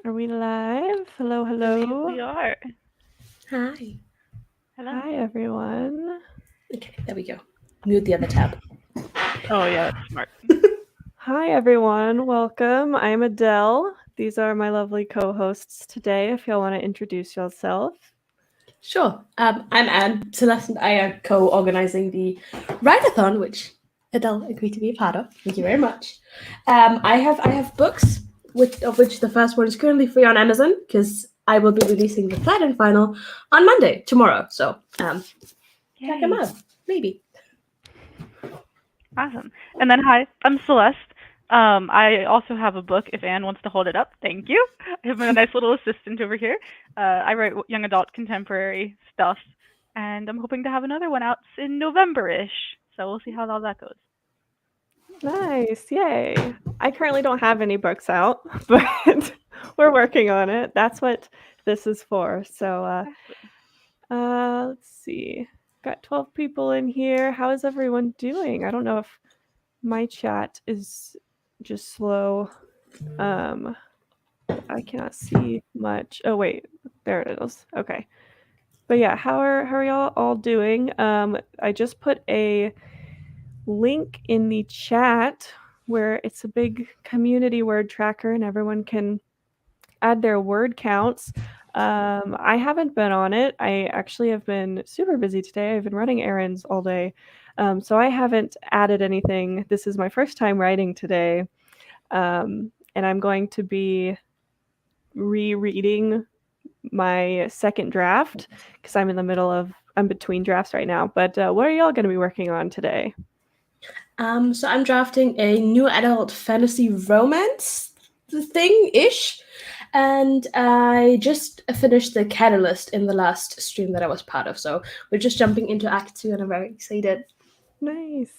Are we live? Hello, believe hello. we are. Hi. Hello. Hi, everyone. Okay, there we go. Mute the other tab. Oh yeah, that's smart. Hi, everyone. Welcome. I'm Adele. These are my lovely co-hosts today. If y'all want to introduce yourself. Sure. I'm Anne. Celeste and I are co-organizing the Write-a-thon, which Adele agreed to be a part of. Thank you very much. I have books, of which the first one is currently free on Amazon because I will be releasing the third and final on Monday, tomorrow. So check them Yay. out. Maybe. Awesome. And then hi, I'm Celeste. I also have a book if Anne wants to hold it up. Thank you. I have a nice little assistant over here. I write young adult contemporary stuff, and I'm hoping to have another one out in November-ish. So we'll see how all that goes. Nice. Yay. I currently don't have any books out, but we're working on it. That's what this is for. So let's see. Got 12 people in here. How is everyone doing? I don't know if my chat is just slow. I cannot see much. Oh wait, there it is. Okay. But yeah, how are y'all all doing? I just put a link in the chat where it's a big community word tracker and everyone can add their word counts. I haven't been on it. I actually have been super busy today. I've been running errands all day. So I haven't added anything. This is my first time writing today. And I'm going to be rereading my second draft because I'm between drafts right now. But what are y'all going to be working on today? So I'm drafting a new adult fantasy romance thing-ish. And I just finished the catalyst in the last stream that I was part of. So we're just jumping into Act 2 and I'm very excited. Nice.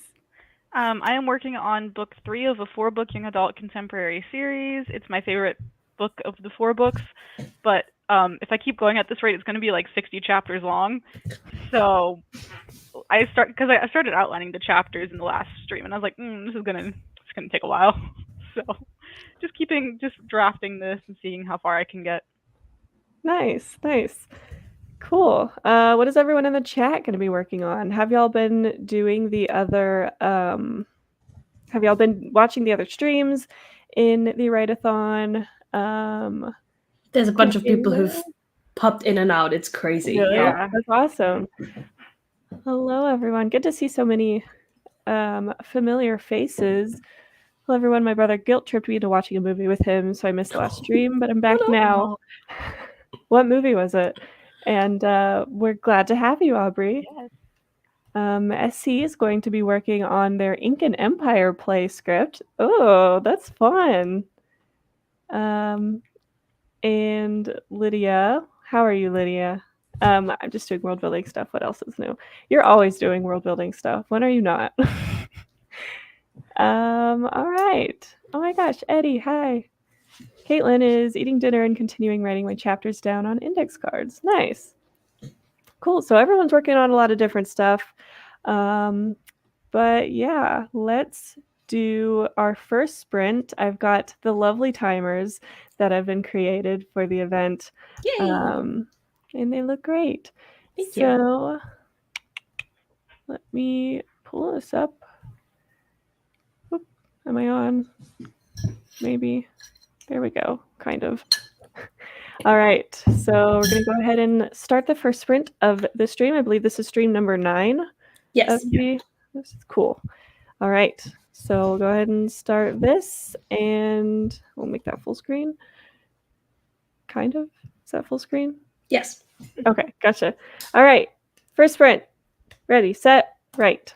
I am working on book 3 of a 4-book young adult contemporary series. It's my favorite book of the 4 books, but if I keep going at this rate, it's going to be like 60 chapters long. So I started outlining the chapters in the last stream, and I was like, this is gonna take a while. So just drafting this and seeing how far I can get. Nice. Cool. What is everyone in the chat going to be working on? Have y'all been doing the other? Have y'all been watching the other streams in the write-a-thon? There's a bunch of people who've popped in and out. It's crazy. Yeah, that's awesome. Hello, everyone. Good to see so many familiar faces. Hello, everyone. My brother guilt-tripped me into watching a movie with him, so I missed the last stream, but I'm back now. What movie was it? And we're glad to have you, Aubrey. Yes. SC is going to be working on their Incan Empire play script. Oh, that's fun. And Lydia, how are you, Lydia? I'm just doing world building stuff. What else is new? You're always doing world building stuff. When are you not? All right. Oh my gosh, Eddie, hi. Caitlin is eating dinner and continuing writing my chapters down on index cards. Nice. Cool. So everyone's working on a lot of different stuff. But yeah, let's do our first sprint. I've got the lovely timers that have been created for the event. Yay! And they look great. Thank you. Let me pull this up. Oop, am I on? Maybe. There we go. Kind of. All right. So we're going to go ahead and start the first sprint of the stream. I believe this is stream number 9. Yes. This is cool. All right. So we'll go ahead and start this, and we'll make that full screen. Kind of. Is that full screen? Yes. Okay, gotcha. All right. First sprint. Ready, set, write.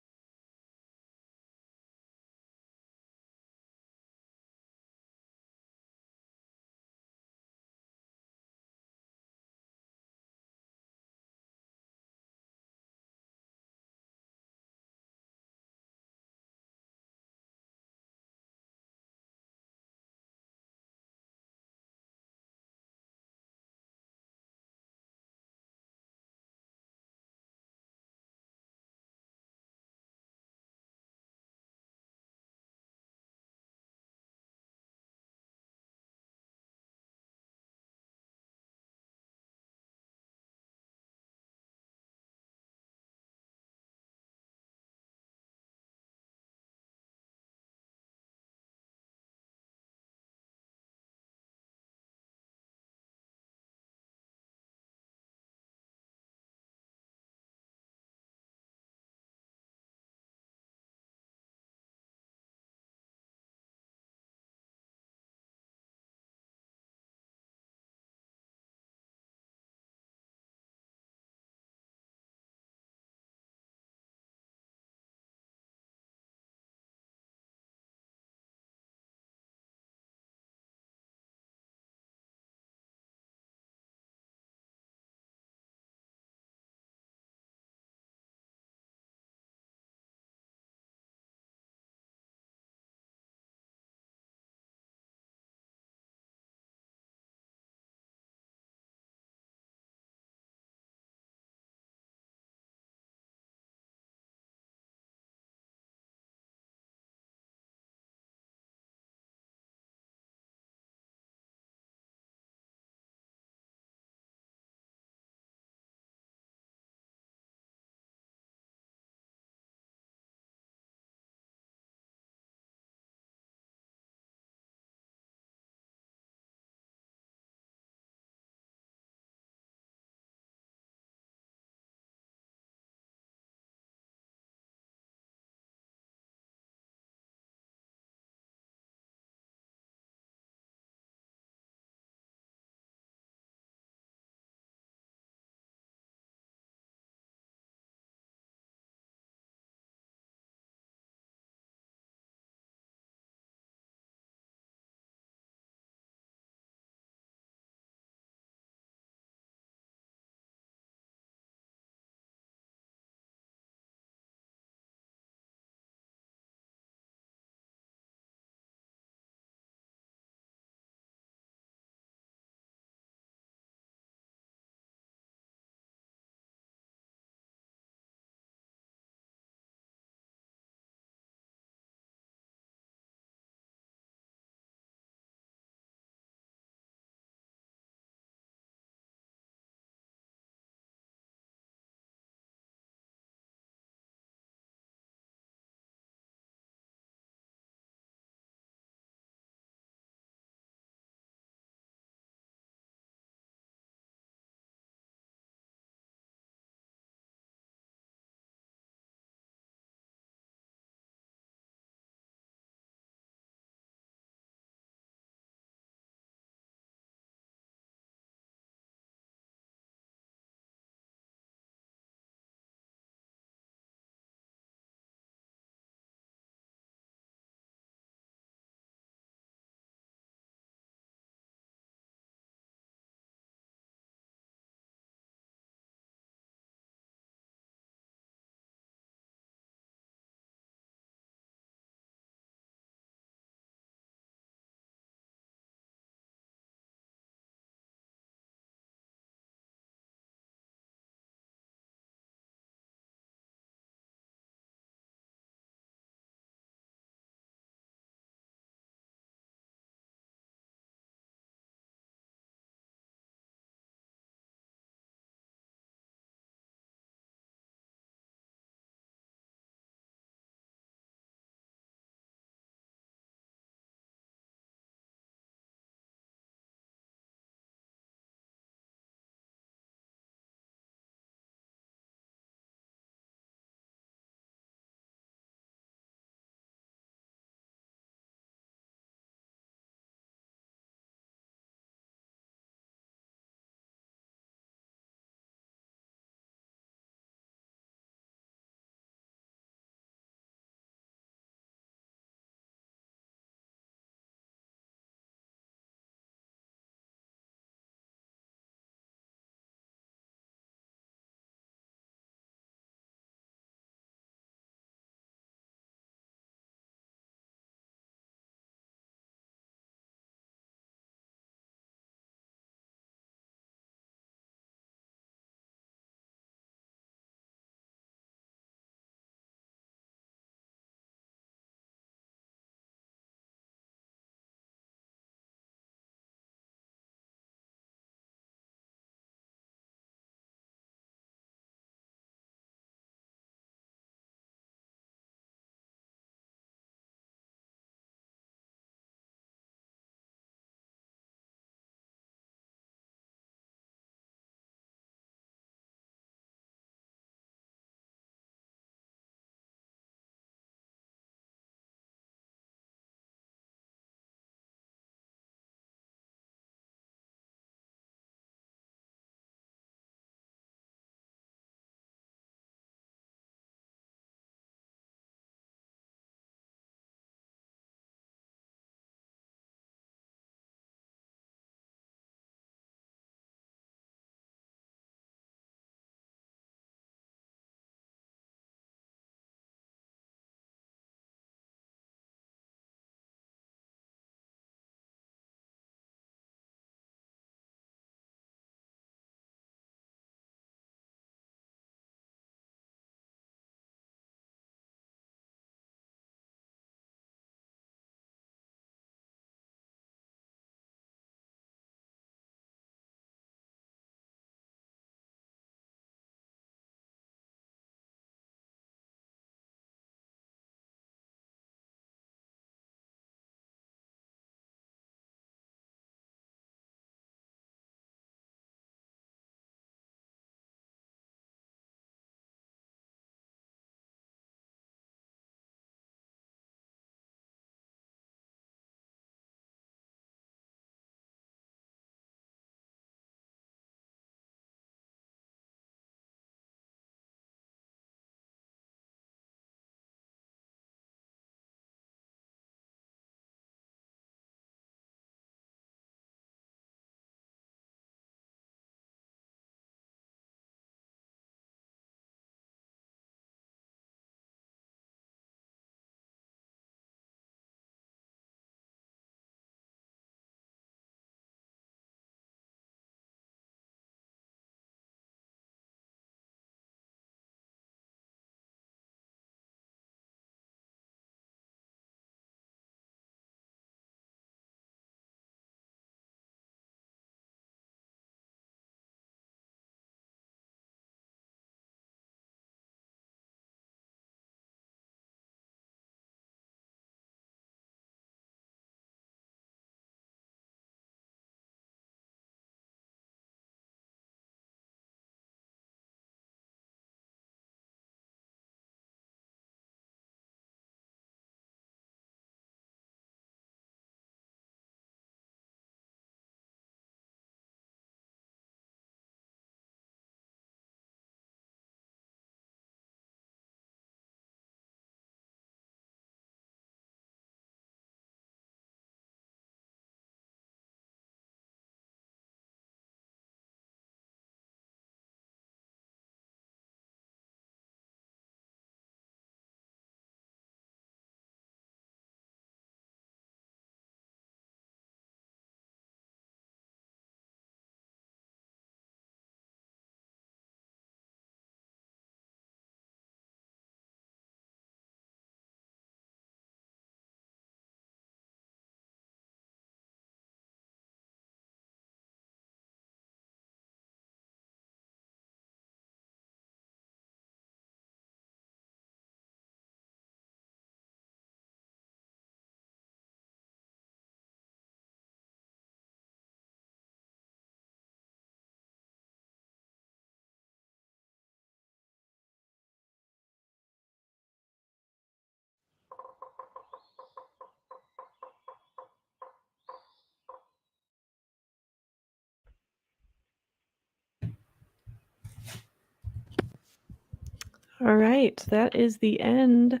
All right, that is the end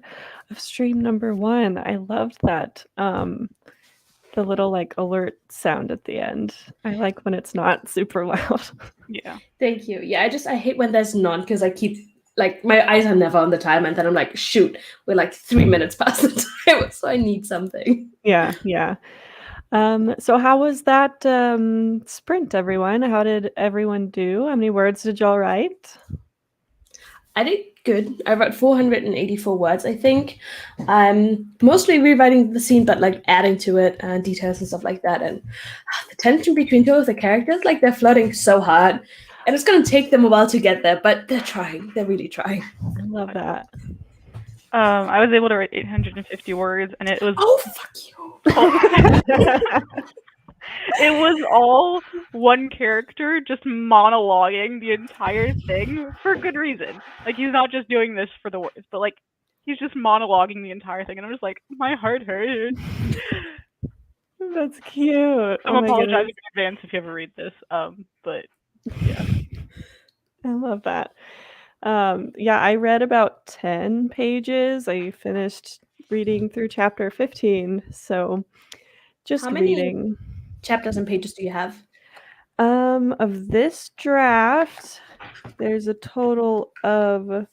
of stream number 1. I loved that. The little like alert sound at the end. I like when it's not super loud. Yeah. Thank you. Yeah, I hate when there's none because I keep like my eyes are never on the time, and then I'm like, shoot, we're like 3 minutes past the time, so I need something. Yeah. So how was that sprint, everyone? How did everyone do? How many words did y'all write? I did good. I wrote 484 words, I think. Mostly rewriting the scene, but like adding to it details and stuff like that. And the tension between two of the characters, like they're flirting so hard, and it's gonna take them a while to get there, but they're trying. They're really trying. I love that. I was able to write 850 words, and it was Oh, fuck you! it was all one character just monologuing the entire thing for good reason. Like, he's not just doing this for the words, but like he's just monologuing the entire thing, and I'm just like, my heart hurts. That's cute. I'm Oh my apologizing goodness. in advance if you ever read this. But yeah. I love that. Yeah, I read about 10 pages. I finished reading through chapter 15, so just How many reading. chapters and pages do you have? Of this draft, there's a total of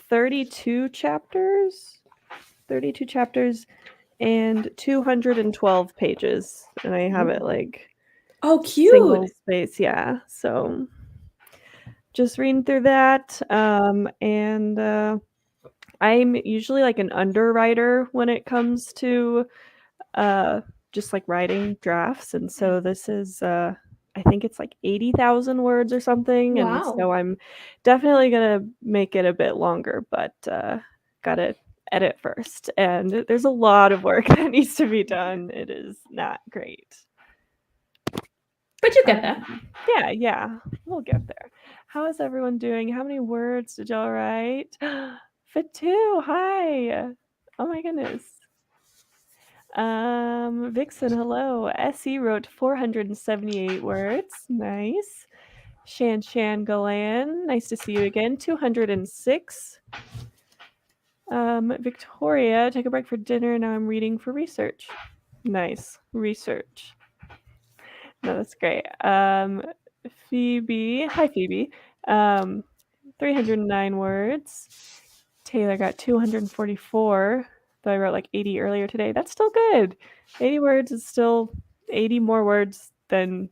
32 chapters. 32 chapters and 212 pages. And I have it like Oh, cute. single space, yeah. So just reading through that. And I'm usually like an underwriter when it comes to just like writing drafts. And so this is I think it's like 80,000 words or something. And Wow. so I'm definitely gonna make it a bit longer, but gotta edit first. And there's a lot of work that needs to be done. It is not great. But you get there. Yeah, we'll get there. How is everyone doing? How many words did y'all write? Fatu, hi. Oh my goodness. Vixen, hello. Essie wrote 478 words. Nice. Shan Galan, nice to see you again. 206. Victoria, take a break for dinner. Now I'm reading for research. Nice. Research. No, that's great. Phoebe, hi Phoebe. 309 words. Taylor got 244. Though I wrote like 80 earlier today. That's still good. 80 words is still 80 more words than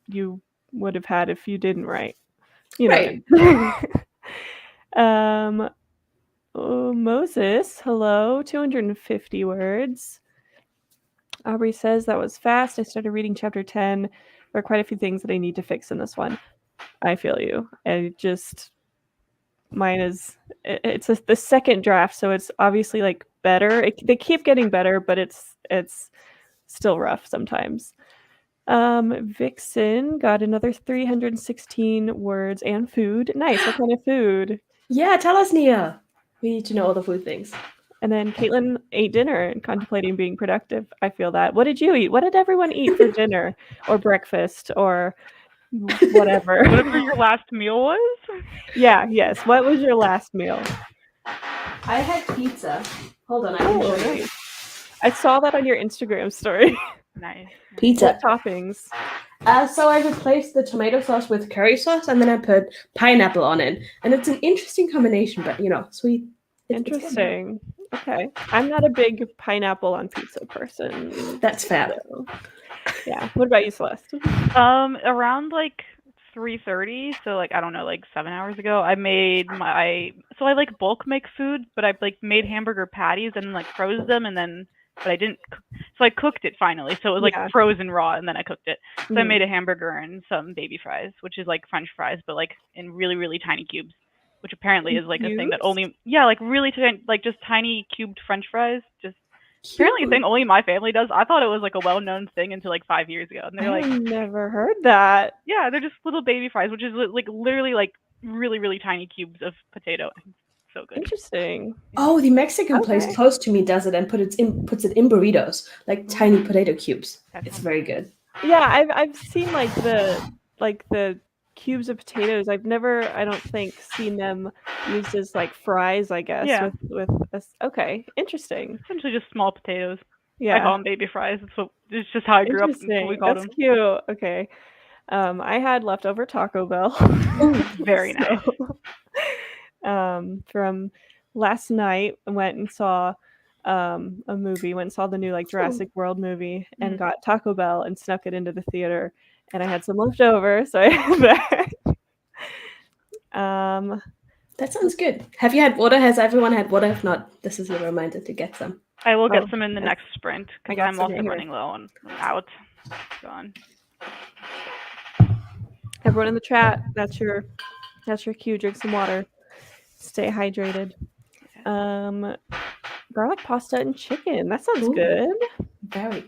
you would have had if you didn't write. You know. Right. Moses, hello, 250 words. Aubrey says that was fast. I started reading chapter 10. There are quite a few things that I need to fix in this one. I feel you. Mine is, it's the second draft, so it's obviously like better. They keep getting better, but it's still rough sometimes. Vixen got another 316 words and food. Nice. What kind of food? Yeah, tell us, Nia. We need to know all the food things. And then Caitlin ate dinner and contemplating being productive. I feel that. What did you eat? What did everyone eat for dinner or breakfast or whatever? Whatever your last meal was? Yeah, yes. What was your last meal? I had pizza. Hold on, I can show you. Nice. I saw that on your Instagram story. Nice. Pizza. What toppings? So I replaced the tomato sauce with curry sauce, and then I put pineapple on it. And it's an interesting combination, but sweet. Interesting. Okay. I'm not a big pineapple on pizza person. That's fair. So, yeah. What about you, Celeste? Around like 3:30, so like I don't know, like 7 hours ago, I made I like bulk make food, but I like made hamburger patties and like froze them, and then but I didn't. So I cooked it finally, so it was like frozen raw, and then I cooked it. So I made a hamburger and some baby fries, which is like French fries, but like in really really tiny cubes, which apparently is like a thing that only like really tiny, like just tiny cubed French fries, just. Apparently a thing only my family does. I thought it was like a well-known thing until like 5 years ago. And they're like, I never heard that. Yeah, they're just little baby fries, which is like literally like really, really tiny cubes of potato. So good. Interesting. Oh, the Mexican place close to me does it and puts it in burritos, like tiny potato cubes. It's very good. Yeah, I've seen like the cubes of potatoes. I've never, I don't think, seen them used as like fries, I guess. Yeah. With this. Okay, interesting. Essentially just small potatoes. I Yeah, call them baby fries. It's just how I grew up. That's what we interesting. called That's them. cute. Okay. I had leftover Taco Bell. Very nice. From last night, I went and saw a movie. Went and saw the new like Jurassic World movie, and Mm. got Taco Bell and snuck it into the theater. And I had some leftover, so I had that. That sounds good. Have you had water? Has everyone had water? If not, this is a reminder to get some. I will get Oh, some in the next sprint I because got I'm some also right here. running low on out. Gone. Everyone in the chat, that's your cue. Drink some water. Stay hydrated. Garlic pasta and chicken. That sounds Ooh. good. Very.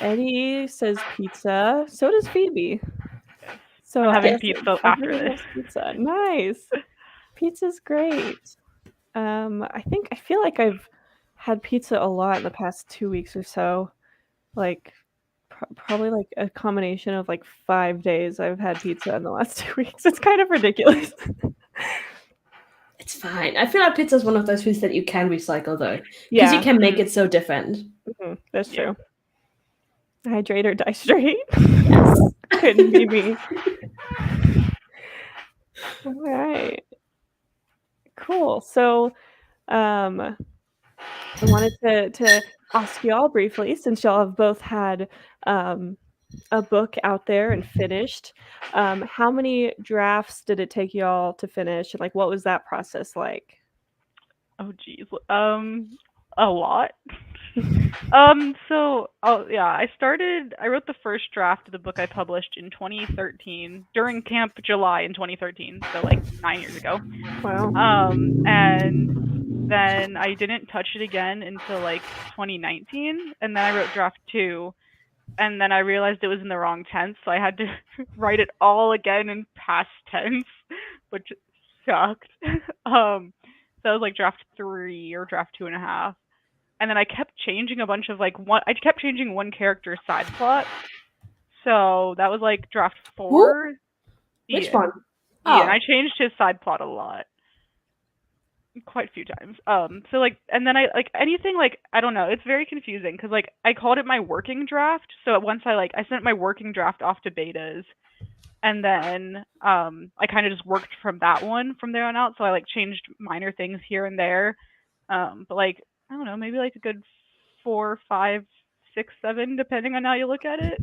Eddie says pizza. So does Phoebe. Yes. So I'm having I guess pizza after everybody this. loves pizza. Nice. Pizza's great. I feel like I've had pizza a lot in the past 2 weeks or so. Like probably like a combination of like 5 days I've had pizza in the last 2 weeks. It's kind of ridiculous. It's fine. I feel like pizza is one of those foods that you can recycle though, because Yeah. you can make it so different. That's Yeah. true. Hydrate or die straight. Yes. Couldn't be me. All right. Cool. So, I wanted to ask you all briefly, since y'all have both had a book out there and finished, how many drafts did it take y'all to finish, and like what was that process like? Oh geez. A lot. I wrote the first draft of the book I published in 2013 during Camp July in 2013, so like 9 years ago. Wow. And then I didn't touch it again until like 2019, and then I wrote draft 2, and then I realized it was in the wrong tense, so I had to write it all again in past tense, which sucked. So that was like draft 3 or draft 2.5. And then I kept changing a bunch of I kept changing one character's side plot. So that was like draft 4. Which Ian. one? Ian. I changed his side plot a lot. Quite a few times. So like, and then I like anything like, I don't know, it's very confusing because like I called it my working draft. So once I sent my working draft off to betas, and then I kind of just worked from that one from there on out. So I like changed minor things here and there. But like, I don't know, maybe like a good 4, 5, 6, 7, depending on how you look at it.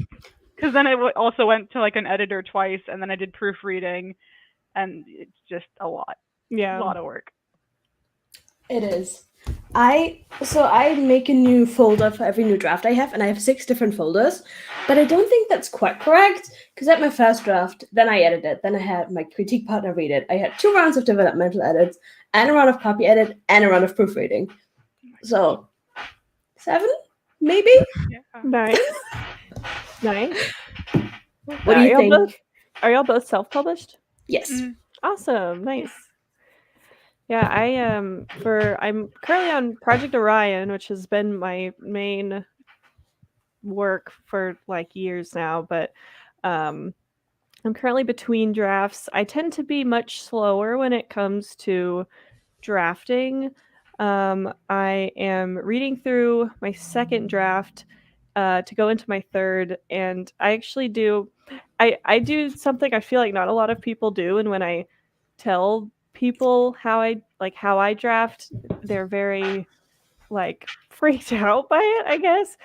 Because then I also went to like an editor twice, and then I did proofreading, and it's just a lot. Yeah. A lot of work. It is. I make a new folder for every new draft I have, and I have 6 different folders, but I don't think that's quite correct, because at my first draft, then I edited it, then I had my critique partner read it. I had 2 rounds of developmental edits, and a round of copy edit, and a round of proofreading. So 7, maybe? Yeah. Nice. Nice. What do you think? Are y'all both self-published? Yes. Awesome. Nice. Yeah, I'm currently on Project Orion, which has been my main work for like years now, but I'm currently between drafts. I tend to be much slower when it comes to drafting. I am reading through my second draft to go into my third, and I actually do I do something I feel like not a lot of people do, and when I tell people how I draft, they're very like freaked out by it, I guess,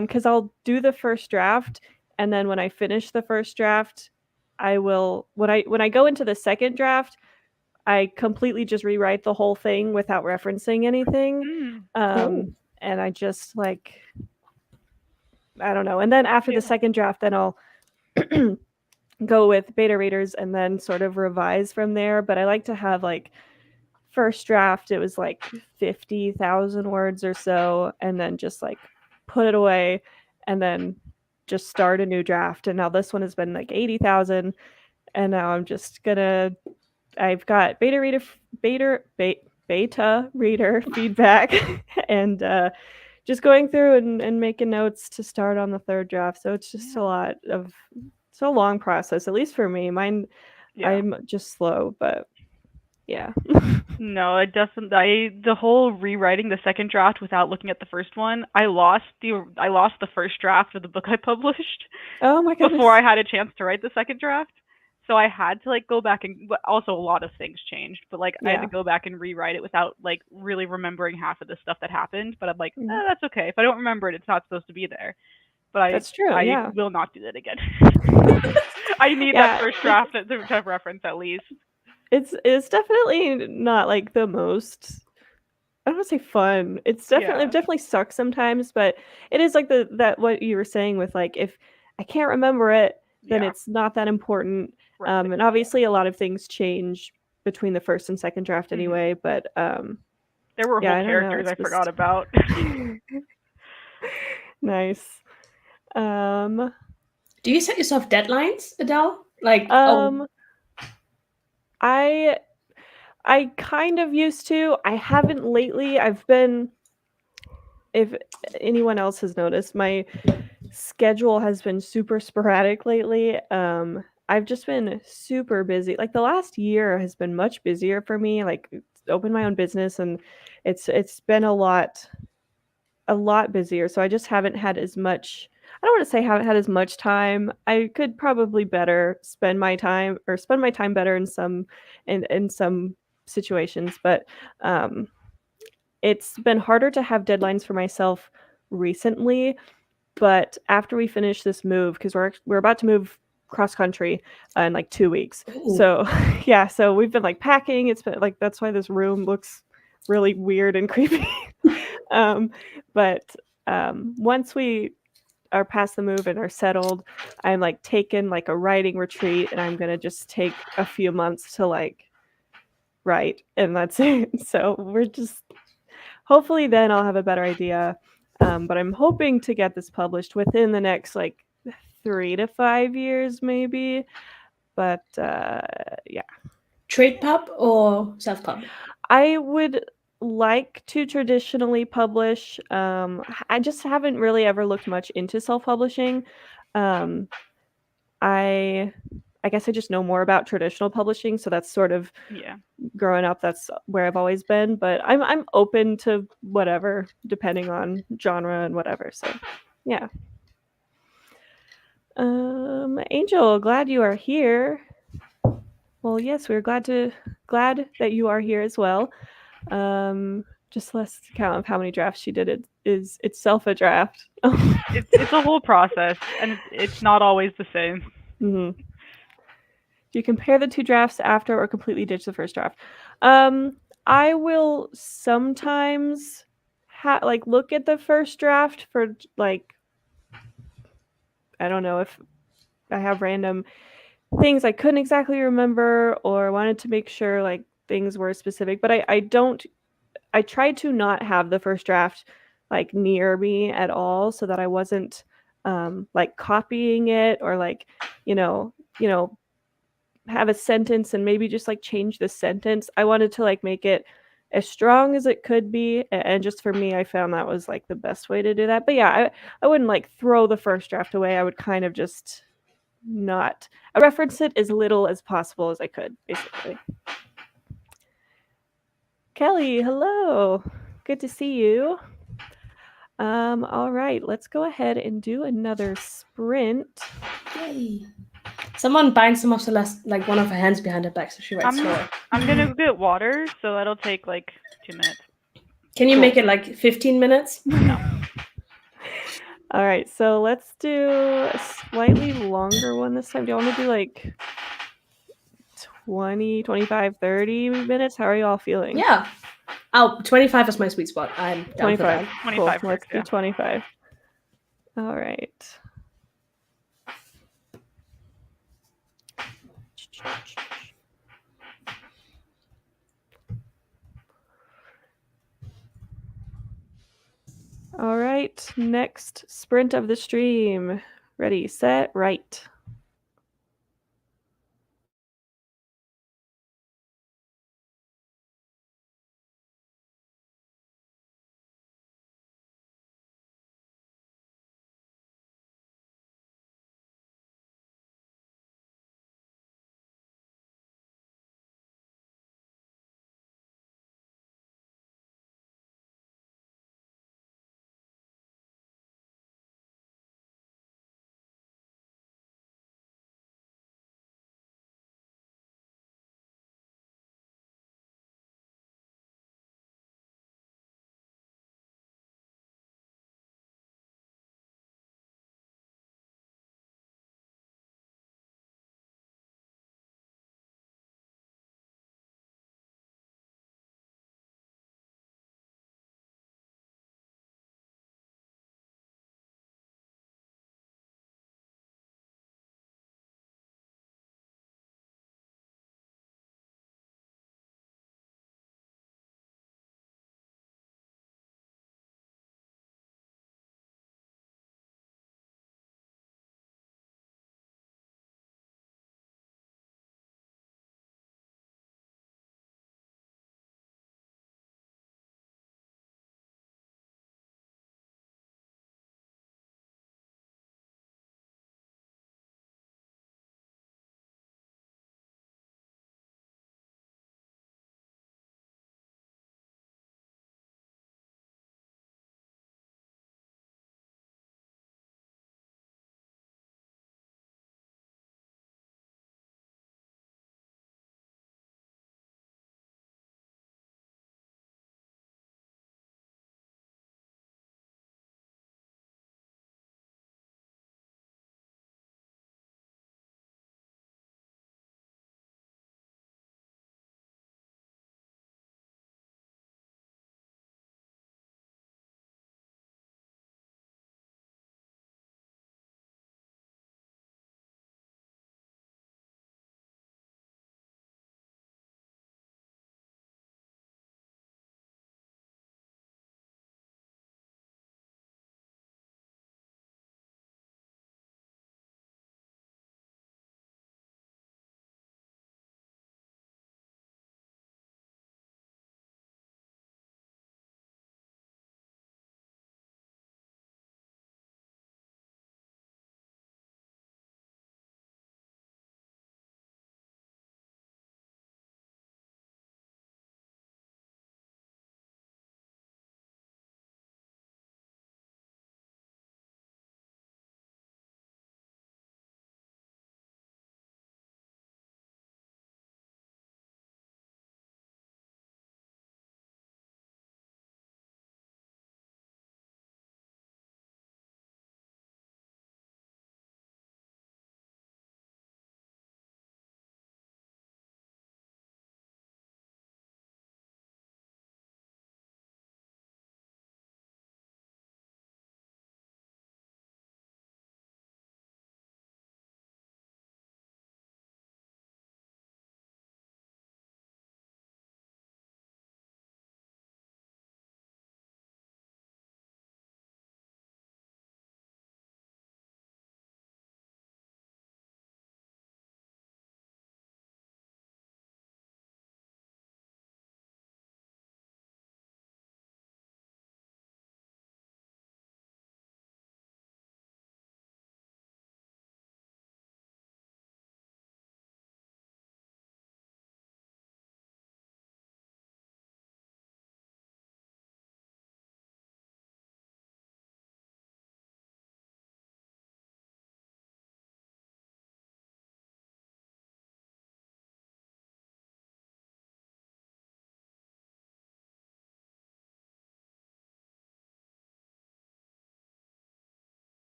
because I'll do the first draft, and then when I finish the first draft, I will when I go into the second draft, I completely just rewrite the whole thing without referencing anything, and I just like I don't know, and then after the second draft, then I'll go with beta readers and then sort of revise from there. But I like to have like first draft, it was like 50,000 words or so, and then just like put it away and then just start a new draft. And now this one has been like 80,000, and now I'm just gonna I've got beta reader feedback and just going through and making notes to start on the third draft. So it's just a lot of it's a long process, at least for me. Mine, Yeah. I'm just slow, but yeah. No, it doesn't. The whole rewriting the second draft without looking at the first one, I lost the first draft of the book I published Oh my goodness. before I had a chance to write the second draft. So I had to like go back and also a lot of things changed, but like I had to Yeah. go back and rewrite it without like really remembering half of the stuff that happened. But I'm like, Mhm. that's okay. If I don't remember it, it's not supposed to be there. But That's true, I yeah. will not do that again. I need Yeah, that first draft to reference at least. it's definitely not like the most, I don't want to say fun. It's definitely Yeah. it definitely sucks sometimes, but it is like that what you were saying with like if I can't remember it, then Yeah. it's not that important. Right. And obviously a lot of things change between the first and second draft Mhm. anyway, but There were yeah, whole I don't know. characters It's I forgot just about. nice. Um, Do you set yourself deadlines, Adele? Like, um, I kind of used to. I haven't lately. I've been, if anyone else has noticed, my schedule has been super sporadic lately. I've just been super busy. Like the last year has been much busier for me. Like opened my own business and it's been a lot busier. So I just haven't had as much, I don't want to say haven't had as much time. I could probably better spend my time or spend my time better in some situations, but it's been harder to have deadlines for myself recently. But after we finish this move, because we're about to move cross country in like 2 weeks, ooh, so yeah, so we've been like packing. It's been like that's why this room looks really weird and creepy. um, but once we are past the move and are settled, I'm like taking like a writing retreat, and I'm gonna just take a few months to like write, and that's it. So we're just hopefully then I'll have a better idea. But I'm hoping to get this published within the next like 3 to 5 years, maybe. But yeah, trade pub or self pub? I would like to traditionally publish. I just haven't really ever looked much into self-publishing. Um, I guess I just know more about traditional publishing, so that's sort of Yeah. growing up. That's where I've always been. But I'm open to whatever, depending on genre and whatever. So, yeah. Angel, glad you are here. Well, yes, we're glad that you are here as well. Just let's count of how many drafts she did. It is itself a draft. It's a whole process, and it's not always the same. Mm-hmm. Do you compare the two drafts after or completely ditch the first draft? I will sometimes like look at the first draft for like, I don't know if I have random things I couldn't exactly remember or wanted to make sure like things were specific, but I don't, I tried to not have the first draft like near me at all so that I wasn't like copying it or like, you know, have a sentence and maybe just like change the sentence. I wanted to like make it as strong as it could be, and just for me, I found that was like the best way to do that. But yeah, I wouldn't like throw the first draft away. I would kind of just not, I reference it as little as possible as I could, basically. Kelly, hello. Good to see you. All right, let's go ahead and do another sprint. Yay. Someone bind some of Celeste, like one of her hands behind her back so she writes slower. I'm gonna go get water, so that'll take like 2 minutes. Can you Cool. make it like 15 minutes? No. All right, so let's do a slightly longer one this time. Do you want to do like 20, 25, 30 minutes? How are you all feeling? Yeah. Oh, 25 is my sweet spot. I'm down for 25. that. 25 Cool. Let's works, do yeah. 25. All right. All right, next sprint of the stream. Ready, set, write.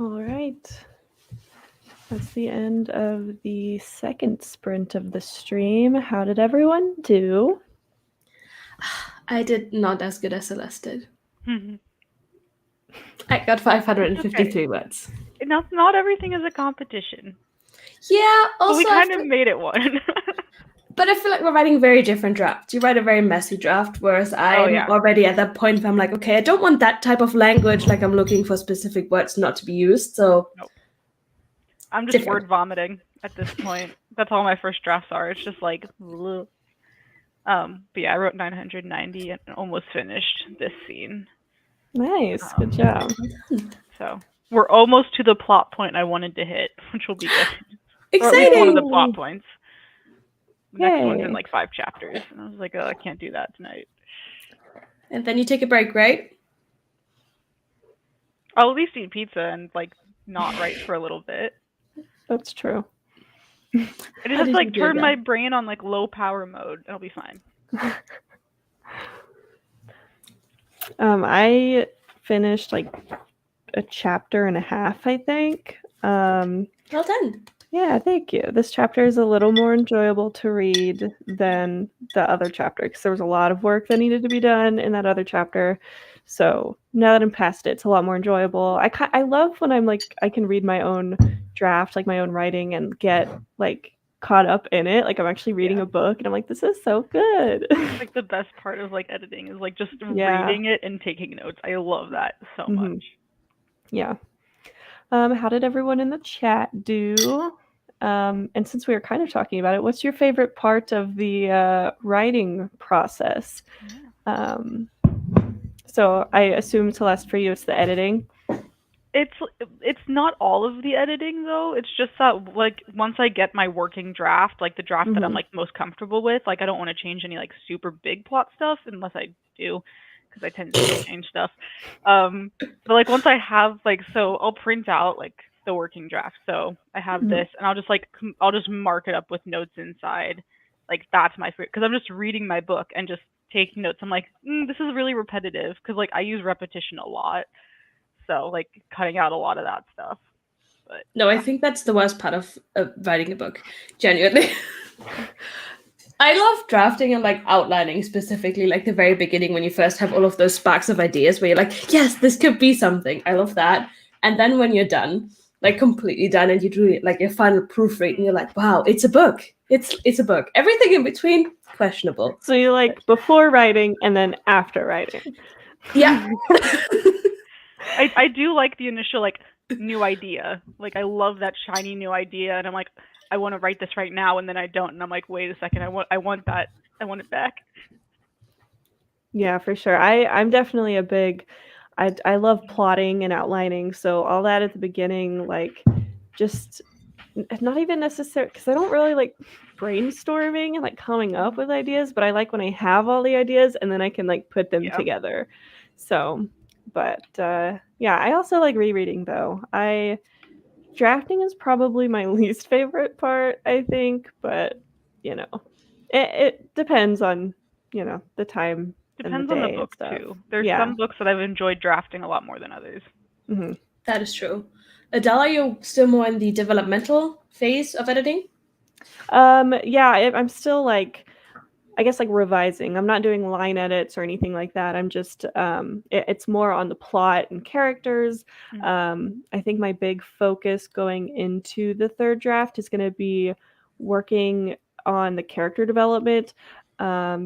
All right. That's the end of the second sprint of the stream. How did everyone do? I did not as good as Celeste did. Mhm. I got 553 Okay. words. Not everything is a competition. Yeah, But also we I kind of made it one. but I feel like we're writing very different drafts. You write a very messy draft, whereas I'm yeah. already at that point where I'm like, okay, I don't want that type of language. Like I'm looking for specific words not to be used. So I'm just different. word vomiting at this point. That's all my first drafts are. It's just like, ugh. But yeah, I wrote 990 and almost finished this scene. Nice. Good job. So we're almost to the plot point I wanted to hit, which will be good. Or at least Exciting! one of the plot points. The next one's in Yay. like 5 chapters. And I was like, oh, I can't do that tonight. And then you take a break, right? I'll at least eat pizza and like not write for a little bit. That's true. I just How have did to like you do turn that? my brain on like low power mode. It'll be fine. I finished like a chapter and a half, I think. Well done. Yeah, thank you. This chapter is a little more enjoyable to read than the other chapter because there was a lot of work that needed to be done in that other chapter. So now that I'm past it, it's a lot more enjoyable. I love when I'm like I can read my own draft, like my own writing, and get like caught up in it. Like I'm actually reading a book, and I'm like, this is so good. Like the best part of like editing is like just Yeah. reading it and taking notes. I love that so much. Yeah. How did everyone in the chat do? And since we were kind of talking about it, what's your favorite part of the writing process? So I assume, Celeste, for you, it's the editing. It's not all of the editing though. It's just that like once I get my working draft, like the draft that I'm like most comfortable with, like I don't want to change any like super big plot stuff unless I do, because I tend to change stuff. But like once I have like, so I'll print out like the working draft. So I have this, and I'll just mark it up with notes inside. Like that's my favorite, because I'm just reading my book and just taking notes. I'm like, this is really repetitive, because like I use repetition a lot. So like cutting out a lot of that stuff. But no, I think that's the worst part of writing a book. Genuinely. I love drafting and like outlining specifically, like the very beginning when you first have all of those sparks of ideas where you're like, yes, this could be something. I love that. And then when you're done, like completely done, and you do like your final proofread, and you're like, wow, it's a book. It's a book. Everything in between, questionable. So you like before writing and then after writing. Yeah. I do like the initial like new idea. Like I love that shiny new idea, and I'm like, I want to write this right now, and then I don't, and I'm like, wait a second, I want that. I want it back. Yeah, for sure. I'm definitely a big I love plotting and outlining, so all that at the beginning, like just not even necessary, because I don't really like brainstorming and like coming up with ideas, but I like when I have all the ideas and then I can like put them together. So, but yeah, I also like rereading though. Drafting is probably my least favorite part, I think, but you know, it depends on, you know, the time. Depends on the book too. There's some books that I've enjoyed drafting a lot more than others. That is true. Adele, are you still more in the developmental phase of editing? Yeah, I'm still like, I guess like revising. I'm not doing line edits or anything like that. I'm just it's more on the plot and characters. I think my big focus going into the third draft is going to be working on the character development.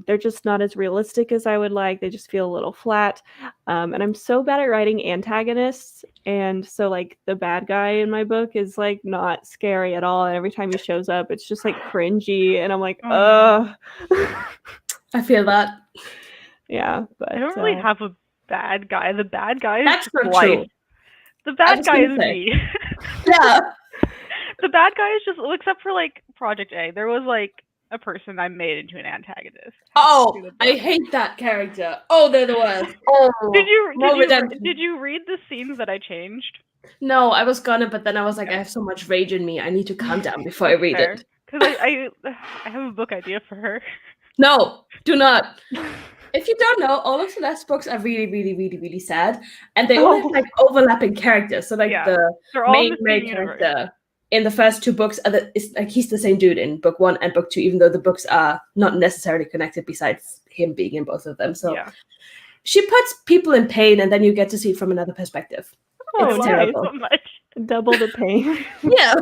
They're just not as realistic as I would like. They just feel a little flat. And I'm so bad at writing antagonists. And so like the bad guy in my book is like not scary at all. And every time he shows up, it's just like cringy. And I'm like, ugh. I feel that. Yeah, but I don't really have a bad guy. The bad guy is that's just not life. true. The bad guy is me. Yeah. The bad guy is just, well, except for like Project A, there was like a person I made into an antagonist. Oh, I hate that character. Oh, they're the worst. Oh, did you read the scenes that I changed? No, I was gonna, but then I was like, I have so much rage in me. I need to calm down before I read it. Because I have a book idea for her. No, do not. If you don't know, all of Celeste's books are really, really, really, really sad, and they all have like overlapping characters. So like Yeah. the They're all main in the same universe. character in the first 2 books is like he's the same dude in book 1 and book 2, even though the books are not necessarily connected besides him being in both of them. So Yeah. she puts people in pain, and then you get to see it from another perspective. Oh, It's nice. terrible. So much. Double the pain. Yeah.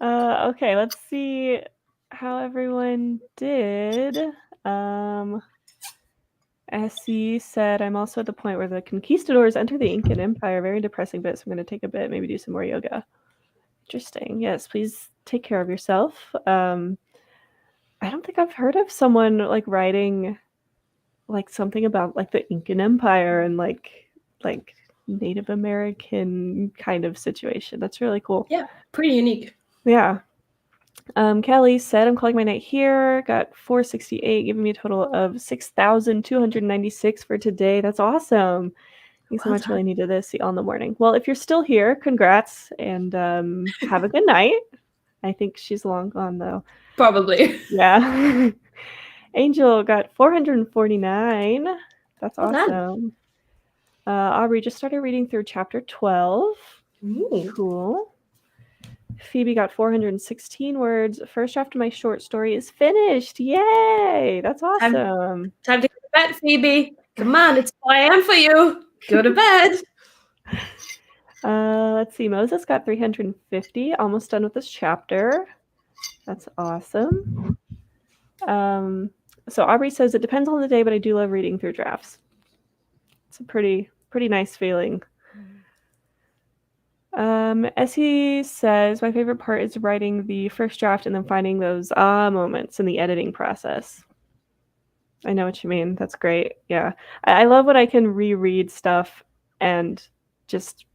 Okay, let's see how everyone did. Essie said, I'm also at the point where the conquistadors enter the Incan Empire. Very depressing bit, so I'm going to take a bit, maybe do some more yoga. Interesting. Yes, please take care of yourself. I don't think I've heard of someone like writing like something about like the Incan Empire and like Native American kind of situation. That's really cool. Yeah, pretty unique. Yeah. Kelly said, I'm calling my night here. Got 468, giving me a total of 6,296 for today. That's awesome. Thanks so Well much. done. Really needed this. See you all in the morning. Well, if you're still here, congrats and have a good night. I think she's long gone though. Probably. Yeah. Angel got 449. That's Well done. awesome. Aubrey just started reading through chapter 12. Ooh. Cool. Phoebe got 416 words. First draft of my short story is finished. Yay! That's awesome. Time to go to bed, Phoebe. Come on, it's 4 a.m. for you. Go to bed. Let's see. Moses got 350. Almost done with this chapter. That's awesome. So Aubrey says it depends on the day, but I do love reading through drafts. It's a pretty nice feeling. Essie says my favorite part is writing the first draft and then finding those moments in the editing process. I know what you mean. That's great. Yeah. I love when I can reread stuff and just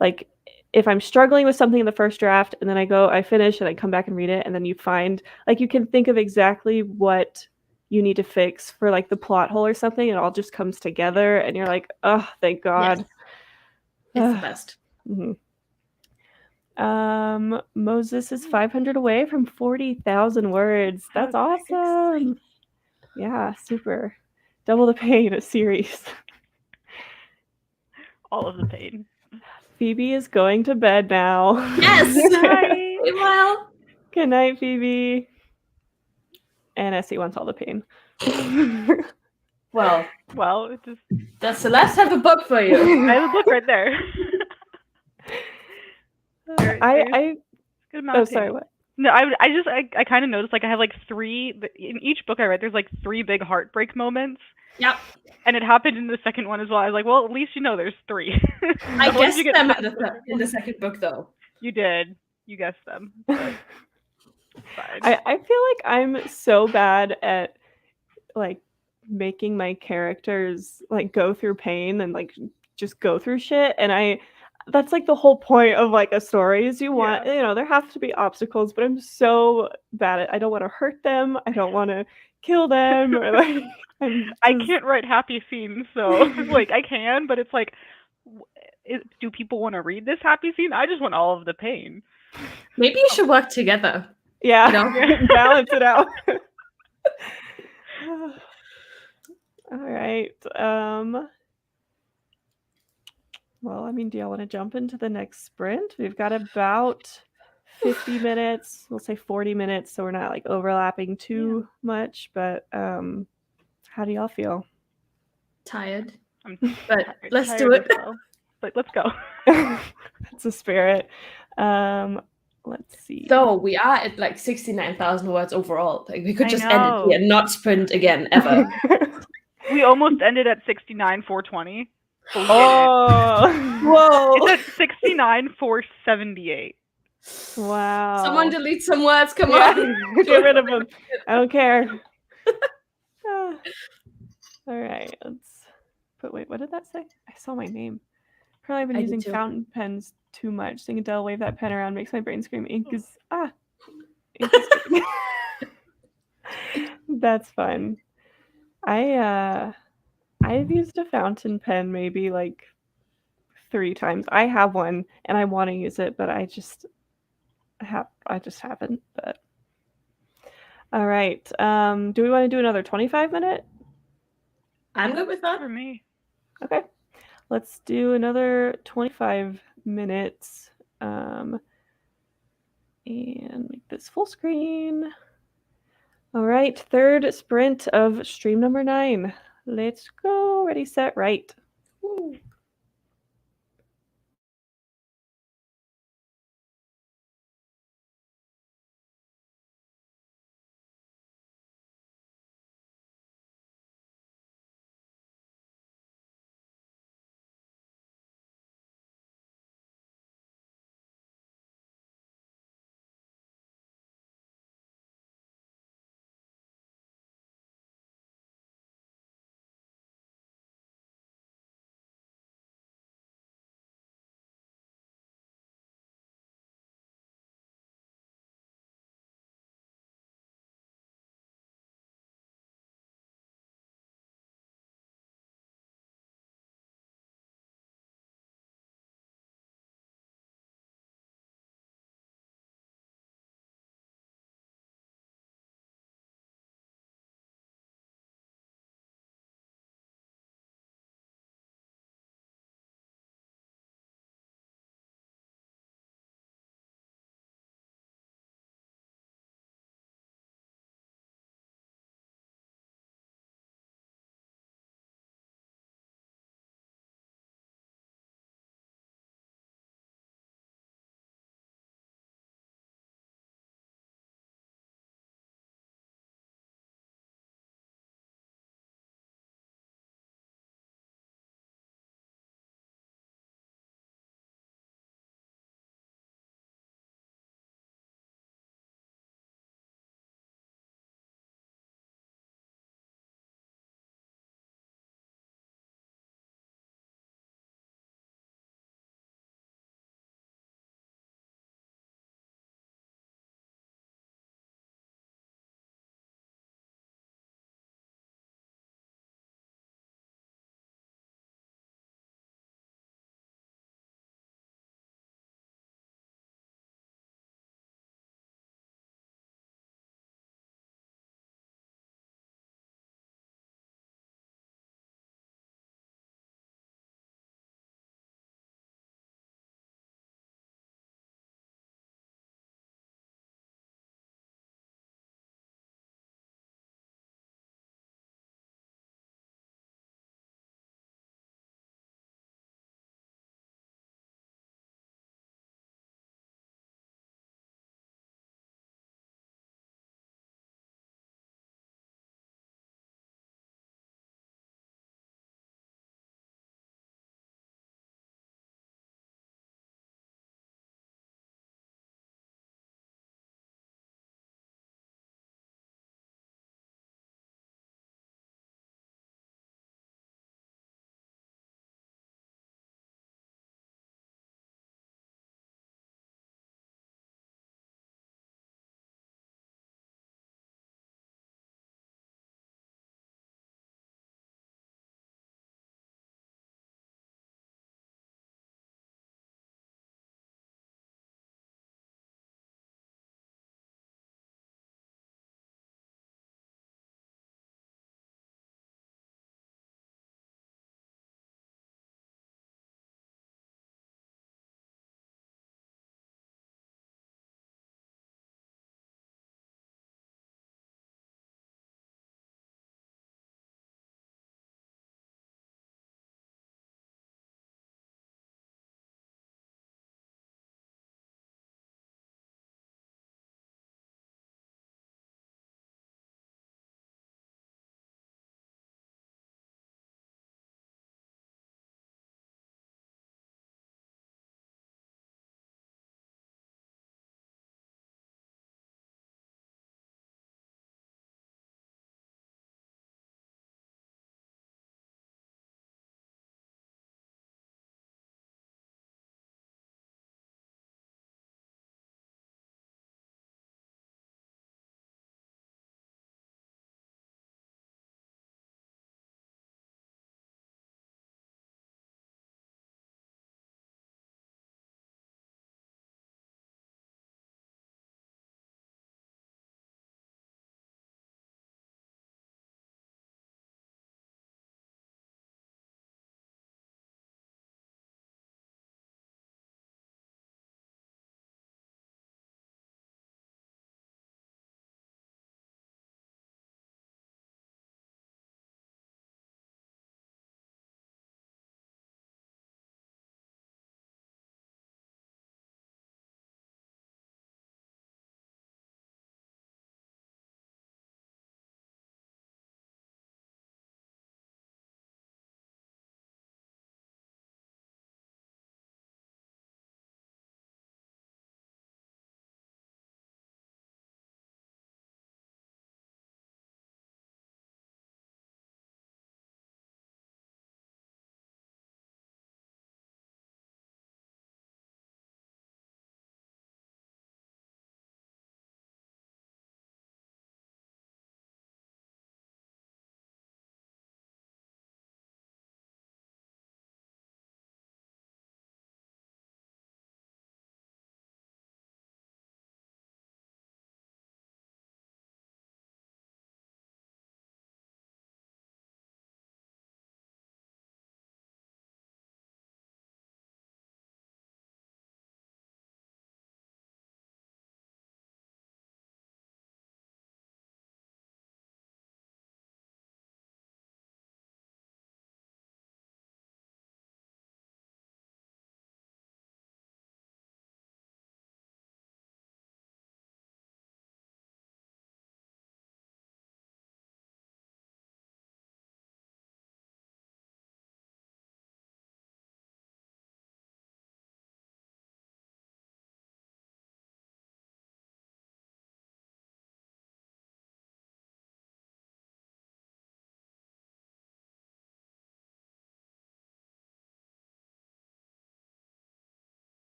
like if I'm struggling with something in the first draft and then I finish and I come back and read it and then you find like you can think of exactly what you need to fix for like the plot hole or something. It all just comes together and you're like, oh, thank God. Yes. It's the best. Mm-hmm. Moses is 500 away from 40,000 words. That's awesome. Yeah, super. Double the pain, a series. All of the pain. Phoebe is going to bed now. Yes. Good night. Well. Good night, Phoebe. And Essie wants all the pain. Well, it just does Celeste have a book for you? I have a book right there. I good amount oh of sorry pain. what? No, I kind of noticed like I have like 3 in each book I write. There's like 3 big heartbreak moments. Yep. And it happened in the second one as well. I was like, well, at least you know there's 3. I guessed them in the second book, though. You did. You guessed them. But fine. I feel like I'm so bad at like making my characters like go through pain and like just go through shit, and that's like the whole point of like a story is you want there have to be obstacles, but I'm so bad at I don't want to hurt them, I don't want to kill them, or like I can't write happy scenes, so like I can, but it's like, do people want to read this happy scene? I just want all of the pain. Maybe you should work together. Yeah, balance it out. All right. Well, I mean, do y'all want to jump into the next sprint? We've got about 50 minutes. We'll say 40 minutes, so we're not like overlapping too much. But how do y'all feel? Tired. But let's do it. Well. But let's go. That's the spirit. Let's see. So we are at like 69,000 words overall. Like we could just end it here and not sprint again ever. We almost ended at 69,420. Oh, whoa! It's at 69,478. Wow. Someone delete some words. Come on, get rid of them. I don't care. All right, let's. But wait, what did that say? I saw my name. Apparently, I've been using fountain pens too much. Seeing Adele wave that pen around makes my brain scream. Ink is That's fun. I've used a fountain pen maybe like 3 times. I have one and I want to use it, but I just haven't. But All right. Do we want to do another 25-minute? I'm good with that. For me. Okay. Let's do another 25 minutes. And make this full screen. All right, third sprint of stream number 9. Let's go. Ready, set, write. Woo.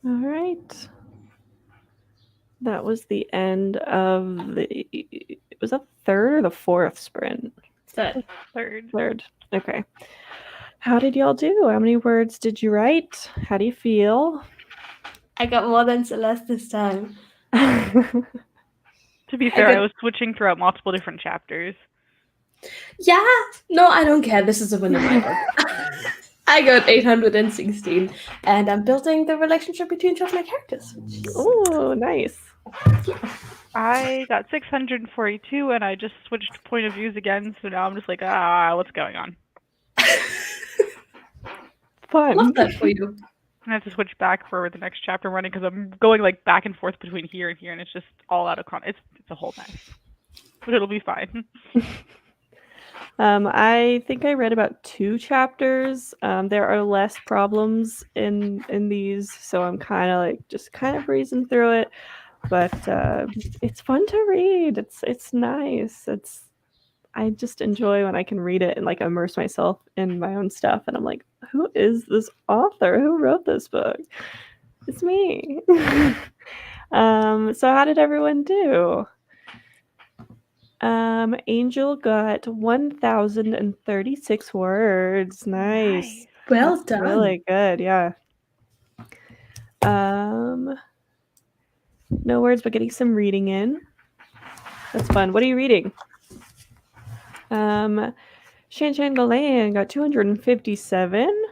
All right. That was the end of the. Was that the third or the fourth sprint? Third. Third. Okay. How did y'all do? How many words did you write? How do you feel? I got more than Celeste this time. To be fair, I was switching throughout multiple different chapters. Yeah. No, I don't care. This is a win in my book. I got 816, and I'm building the relationship between two of my characters. Oh, nice. I got 642, and I just switched point of views again, so now I'm just like, what's going on? Fun. Love that for you. I have to switch back for the next chapter running because I'm going like back and forth between here and here, and it's just all out of it's a whole mess, but it'll be fine. I think I read about 2 chapters. There are less problems in these, so I'm kind of breezing through it. But it's fun to read. It's nice. I just enjoy when I can read it and like immerse myself in my own stuff. And I'm like, who is this author? Who wrote this book? It's me. So how did everyone do? Angel got 1,036 words. Nice. Well That's done. really good, yeah. No words, but getting some reading in. That's fun. What are you reading? Shan Galan got 257.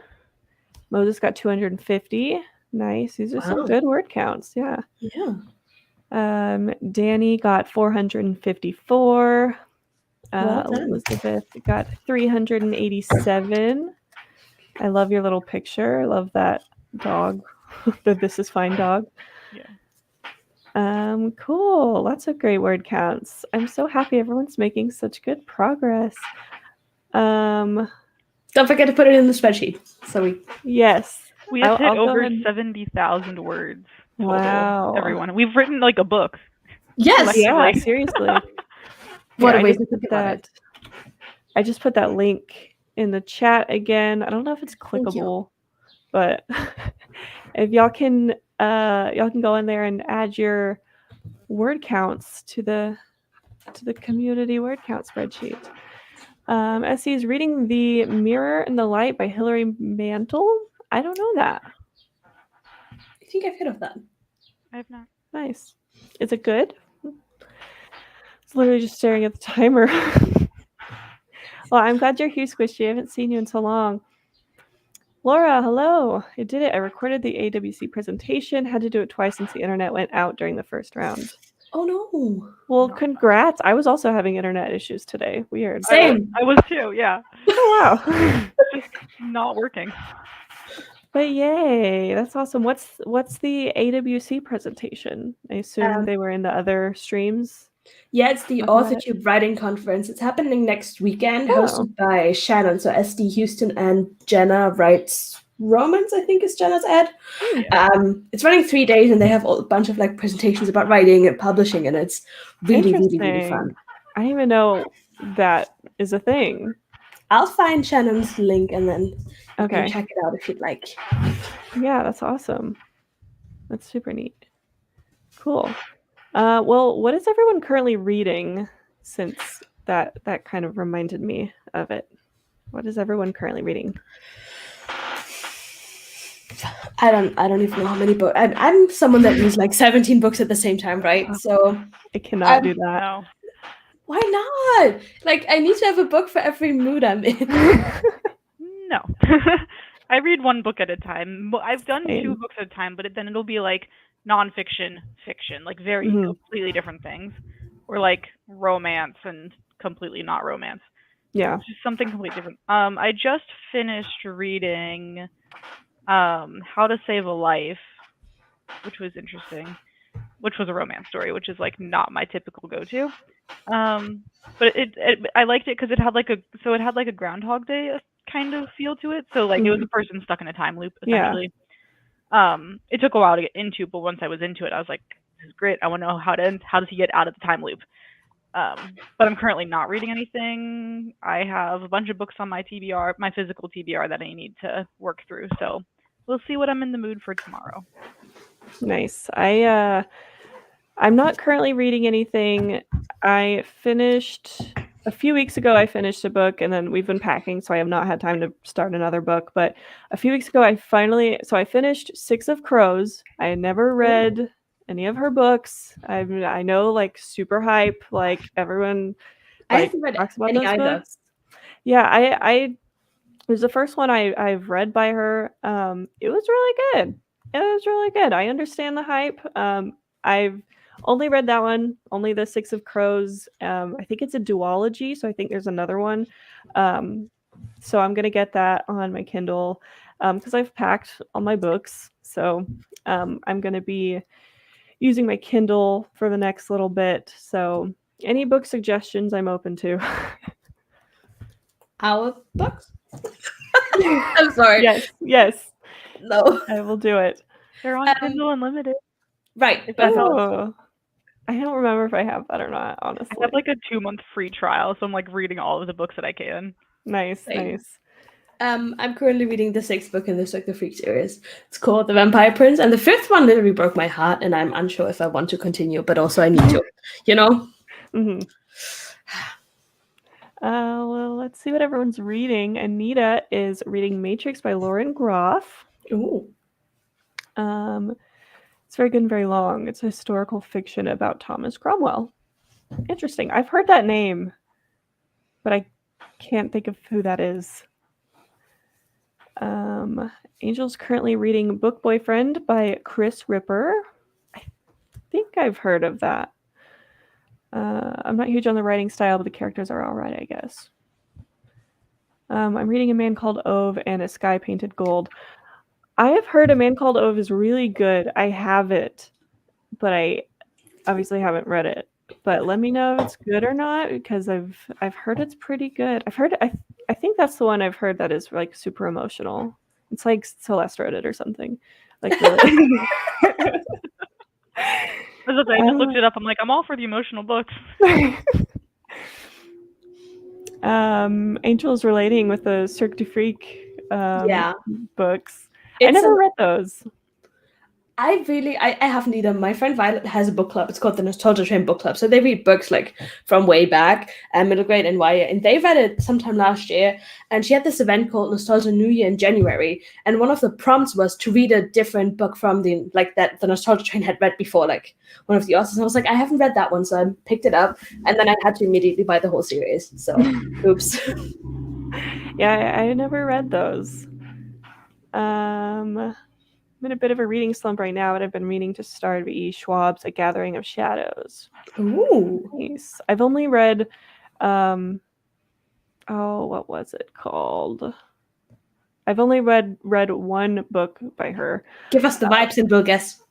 Moses got 250. Nice. These are some good word counts. Yeah. Yeah. Danny got 454. Well done. Elizabeth got 387. I love your little picture. I love that dog. The This Is Fine dog. Yeah. Cool. Lots of great word counts. I'm so happy everyone's making such good progress. Don't forget to put it in the spreadsheet. Yes. We have hit over 70,000 words total. Wow. Everyone. We've written like a book. Yes. Yeah, seriously. What a way to think about it. I just put that link in the chat again. I don't know if it's clickable, but if y'all can go in there and add your word counts to the community word count spreadsheet. Essie is reading The Mirror and the Light by Hilary Mantel. I don't know that. I think I've heard of that. I have not. Nice. Is it good? It's literally just staring at the timer. Well, I'm glad you're here, Squishy. I haven't seen you in so long. Laura, hello. I did it. I recorded the AWC presentation. Had to do it twice since the internet went out during the first round. Oh, no. Well, congrats. I was also having internet issues today. Weird. Same. I was too, yeah. Oh, wow. Just not working. But yay. That's awesome. What's the AWC presentation? I assume they were in the other streams. Yeah, it's the Authortube Writing Conference. It's happening next weekend, hosted by Shannon. So SD Houston and Jenna writes romance, I think is Jenna's ad. It's running 3 days, and they have a bunch of like presentations about writing and publishing, and it's really, really, really fun. I didn't even know that is a thing. I'll find Shannon's link and then you Okay. can check it out if you'd like. Yeah, that's awesome. That's super neat. Cool. Well, what is everyone currently reading, since that kind of reminded me of it? What is everyone currently reading? I don't even know how many books. I'm someone that reads like 17 books at the same time, right? So I cannot do that. No. Why not? Like, I need to have a book for every mood I'm in. No. I read one book at a time. I've done Same. 2 books at a time, but then it'll be like nonfiction, fiction, like very completely different things, or like romance and completely not romance. Yeah. Just something completely different. I just finished reading How to Save a Life, which was interesting, which was a romance story, which is like not my typical go-to. But I liked it because it had like a Groundhog Day kind of feel to it. So like it was a person stuck in a time loop essentially. It took a while to get into, but once I was into it, I was like, this is great. I want to know how does he get out of the time loop. But I'm currently not reading anything. I have a bunch of books on my TBR, my physical TBR, that I need to work through. So We'll see what I'm in the mood for tomorrow. Nice. I'm not currently reading anything. I finished a few weeks ago. I finished a book, and then we've been packing, so I have not had time to start another book. But a few weeks ago, I finished Six of Crows. I had never read any of her books. I know, like, super hype. Like, everyone I like haven't read talks about any those either. books. Yeah, I it was the first one I've read by her. It was really good. It was really good. I understand the hype. I've only read that one, only the Six of Crows. I think it's a duology, so I think there's another one. So I'm gonna get that on my Kindle because I've packed all my books. So I'm gonna be using my Kindle for the next little bit. So any book suggestions, I'm open to. Our books? I'm sorry. Yes, No. I will do it. They're on Kindle Unlimited. Right. If that helps. Oh, I don't remember if I have that or not, honestly. I have like a 2-month free trial, so I'm like reading all of the books that I can. Nice, Same. nice. I'm currently reading the 6th book in the Cirque the Freak series. It's called The Vampire Prince, and the 5th one literally broke my heart, and I'm unsure if I want to continue, but also I need to, you know? Mm-hmm. Well, let's see what everyone's reading. Anita is reading Matrix by Lauren Groff. Ooh. It's very good and very long. It's a historical fiction about Thomas Cromwell. Interesting. I've heard that name, but I can't think of who that is. Angel's currently reading Book Boyfriend by Chris Ripper. I think I've heard of that. I'm not huge on the writing style, but the characters are all right, I guess. I'm reading A Man Called Ove and A Sky Painted Gold. I have heard A Man Called Ove is really good. I have it, but I obviously haven't read it. But let me know if it's good or not, because I've heard it's pretty good. I think that's the one I've heard that is like super emotional. It's like Celeste wrote it or something. Like really. I just looked it up. I'm like, I'm all for the emotional books. Angel's relating with the Cirque du Freak books. I It's never read those. I haven't either. My friend Violet has a book club. It's called the Nostalgia Train Book Club. So they read books like from way back, middle grade and YA. And they read it sometime last year. And she had this event called Nostalgia New Year in January. And one of the prompts was to read a different book from the Nostalgia Train had read before, like one of the authors. And I was like, I haven't read that one, so I picked it up. And then I had to immediately buy the whole series. So, oops. Yeah, I never read those. I'm in a bit of a reading slump right now, but I've been meaning to start E. Schwab's A Gathering of Shadows. Ooh. Nice. I've only read, what was it called? I've only read one book by her. Give us the vibes and we'll guess.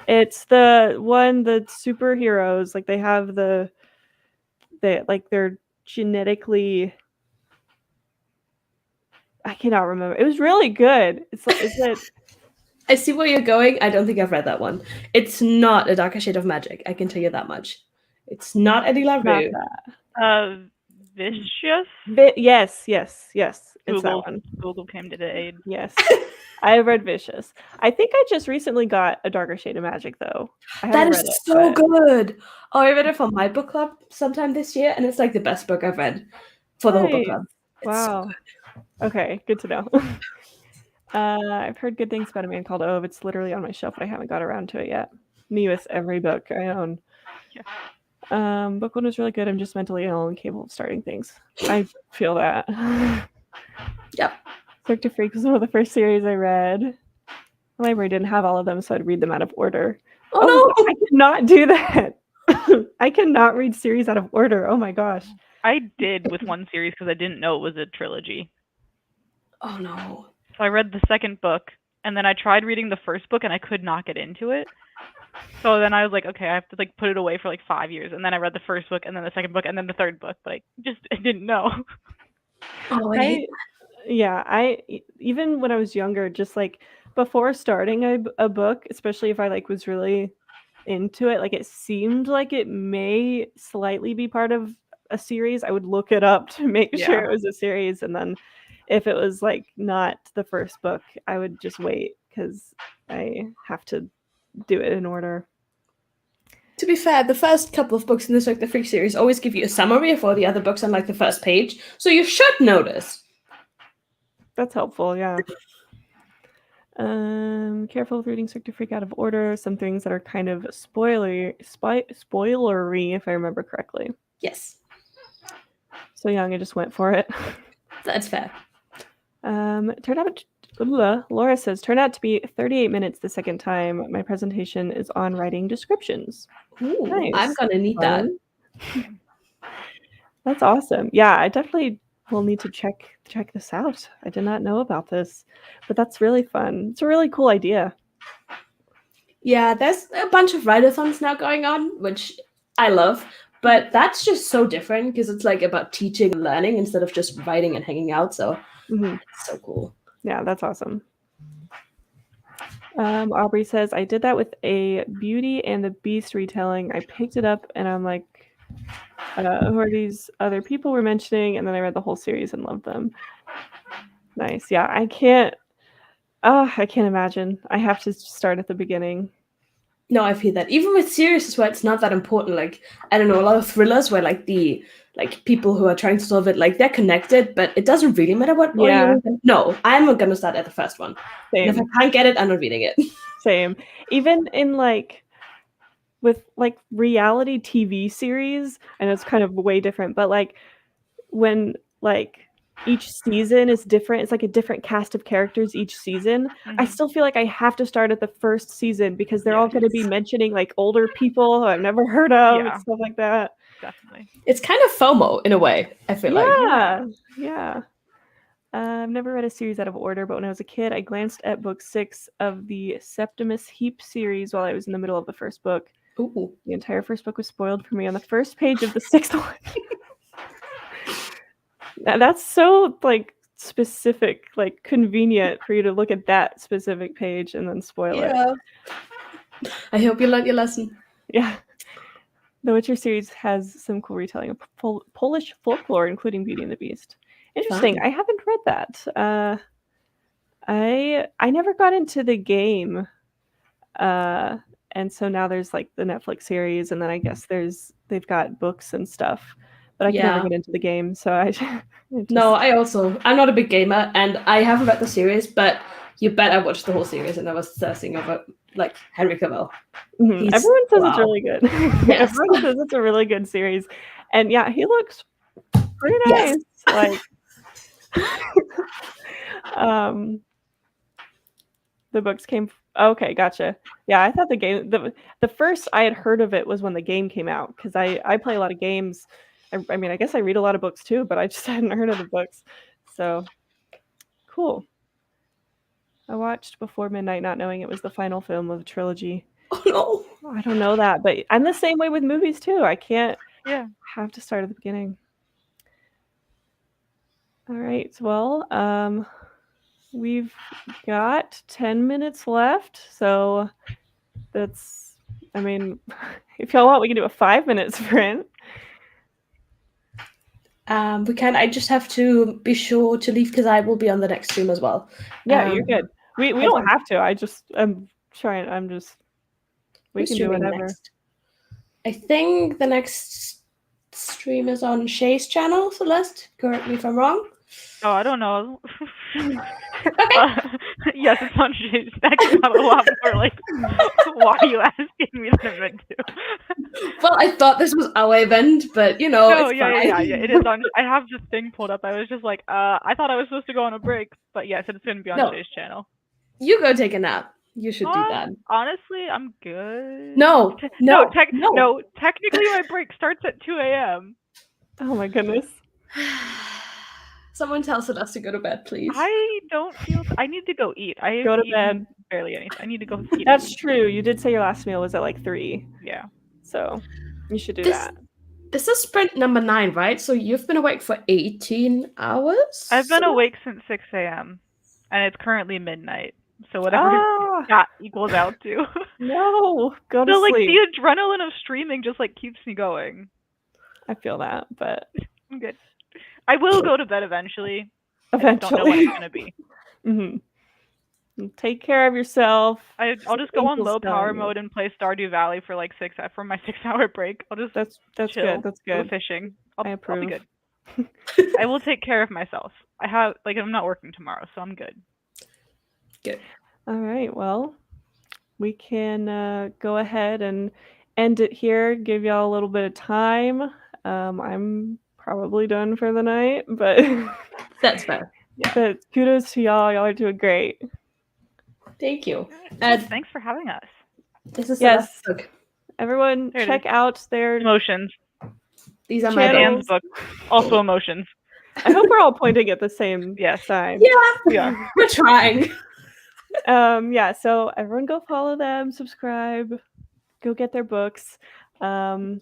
It's the superheroes, like they have they're genetically, I cannot remember. It was really good. Is it? I see where you're going. I don't think I've read that one. It's not A Darker Shade of Magic. I can tell you that much. It's not Eddie LaRue. Vicious? Yes. It's that one. Google came to the aid. Yes. I read Vicious. I think I just recently got A Darker Shade of Magic, though. That is so good. Oh, I read it for my book club sometime this year, and it's like the best book I've read for the whole book club. It's so good. Okay, good to know. I've heard good things about A Man Called Ove. It's literally on my shelf, but I haven't got around to it yet. Me with every book I own. Yeah. Book one was really good. I'm just mentally ill and capable of starting things. I feel that. Yep. Cirque du Freak was one of the first series I read. The library didn't have all of them, so I'd read them out of order. Oh no! I cannot do that. I cannot read series out of order. Oh my gosh. I did with one series because I didn't know it was a trilogy. Oh no. So I read the second book, and then I tried reading the first book, and I could not get into it. So then I was like, okay, I have to like put it away for like 5 years. And then I read the first book, and then the second book, and then the third book, but I didn't know. Oh, I even when I was younger, just like before starting a book, especially if I like was really into it, like it seemed like it may slightly be part of a series, I would look it up to make sure it was a series, and then if it was like not the first book, I would just wait because I have to do it in order. To be fair, the first couple of books in this like the free series always give you a summary of all the other books on like the first page, so you should notice. That's helpful, yeah. Careful with reading Sick to Freak out of order. Some things that are kind of spoilery, if I remember correctly. Yes, So young, I just went for it. that's fair. Turned out. Laura says, turned out to be 38 minutes the second time. My presentation is on writing descriptions. Ooh, Nice. I'm gonna need that. That's awesome. Yeah, I definitely will need to check this out. I did not know about this, but that's really fun. It's a really cool idea. Yeah, there's a bunch of write-a-thons now going on, which I love, but that's just so different because it's like about teaching and learning instead of just writing and hanging out. So it's so cool. Yeah, that's awesome. Aubrey says, I did that with a Beauty and the Beast retelling. I picked it up and I'm like, who are these other people we're mentioning? And then I read the whole series and loved them. Nice. Yeah, I can't imagine. I have to start at the beginning. No, I feel that. Even with series where it's not that important, like, I don't know, a lot of thrillers where like the people who are trying to solve it, like they're connected, but it doesn't really matter what order you're in. No, I'm gonna start at the first one. Same. And if I can't get it, I'm not reading it. Same. Even in like with like reality TV series, and it's kind of way different, but like when like each season is different, it's like a different cast of characters each season. I still feel like I have to start at the first season because they're all going to be mentioning like older people who I've never heard of and stuff like that. Definitely. It's kind of FOMO in a way, I feel like. Yeah. I've never read a series out of order, but when I was a kid, I glanced at book 6 of the Septimus Heap series while I was in the middle of the first book. Ooh. The entire first book was spoiled for me on the first page of the 6th one. That's so like specific, like convenient for you to look at that specific page and then spoil it. I hope you learned your lesson. Yeah. The Witcher series has some cool retelling of Polish folklore, including Beauty and the Beast. Interesting. Fun. I haven't read that. I never got into the game. And so now there's like the Netflix series, and then I guess they've got books and stuff. But I can never get into the game, so No, I'm not a big gamer, and I haven't read the series, but you bet I watched the whole series, and I was obsessing over like Henry Cavill. Everyone says it's really good. Everyone says it's a really good series, and yeah, he looks pretty nice. Like, the books came. Okay, gotcha. Yeah, I thought the game. The first I had heard of it was when the game came out because I play a lot of games. I mean, I guess I read a lot of books too, but I just hadn't heard of the books. So, cool. I watched Before Midnight not knowing it was the final film of the trilogy. Oh, no. I don't know that, but I'm the same way with movies too. I can't have to start at the beginning. All right. Well, we've got 10 minutes left. So that's, I mean, if y'all want, we can do a 5-minute sprint. We can. I just have to be sure to leave because I will be on the next stream as well. Yeah, you're good. We don't have to. I'm trying. We can do whatever. Next? I think the next stream is on Shay's channel. Celeste, correct me if I'm wrong. Oh, I don't know. Yes, it's on Shay's. That came out a lot more like, why are you asking me that I'm meant to? Well, I thought this was our event, but you know, no, it's yeah, fine. it is on. I have this thing pulled up. I was just like, I thought I was supposed to go on a break, but yes, it's going to be on Shay's channel. You go take a nap. You should do that. Honestly, I'm good. No. Technically, my break starts at 2 a.m. Oh my goodness. Someone tell Celeste to go to bed, please. I don't feel. I need to go eat. I go to bed. Barely anything. I need to go eat. That's true. You did say your last meal was at like 3. Yeah. So you should do that. This is sprint number 9, right? So you've been awake for 18 hours? I've been awake since 6 a.m. and it's currently midnight. So whatever that equals out to. No, go to sleep. Like the adrenaline of streaming just like keeps me going. I feel that, but I'm good. I will go to bed eventually. I just don't know when Eventually. it's gonna be. Take care of yourself. I'll just go on Things will low power start. mode and play Stardew Valley for like for my 6-hour break. I'll just That's chill, good. That's go good. fishing. I I'll approve. be good. I will take care of myself. I'm not working tomorrow, so I'm good. Good. All right. Well, we can go ahead and end it here. Give y'all a little bit of time. I'm probably done for the night, but That's fair. but kudos to y'all. Y'all are doing great. Thank you. Thanks for having us. This is Yes. Celeste's book. Everyone, There it check out their Emotions. These are my channels. Anne's book. Also emotions. I hope we're all pointing at the same Yes. time. Yeah, We are. we're trying. Yeah, so everyone go follow them, subscribe, go get their books. Yo.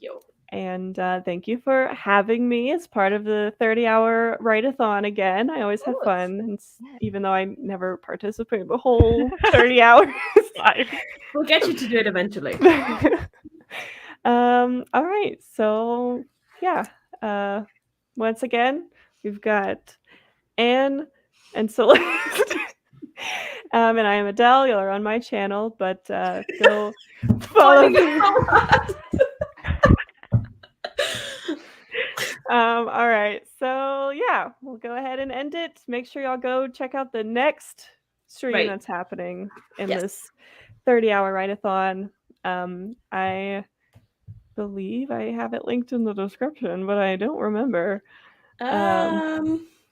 And thank you for having me as part of the 30-hour write-a-thon again. I always have fun, and even though I never participate the whole 30 hours. We'll get you to do it eventually. All right, so yeah. Once again, we've got Anne and Celeste. And I am Adele. You're on my channel, but go follow me. All right, so yeah, we'll go ahead and end it. Make sure y'all go check out the next stream that's happening in this 30-hour write-a-thon. I believe I have it linked in the description, but I don't remember.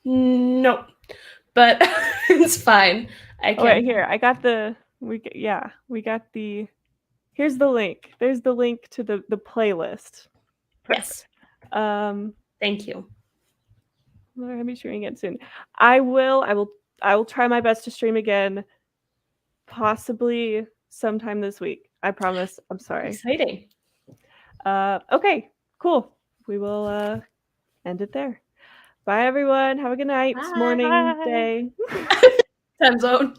No, but it's fine. Wait, here, I got the here's the link. There's the link to the playlist. Yes. Thank you. I'm gonna be streaming it soon. I will try my best to stream again, possibly sometime this week. I promise. I'm sorry. Exciting. Okay, cool. We will end it there. Bye everyone. Have a good night, morning, day. Time zone.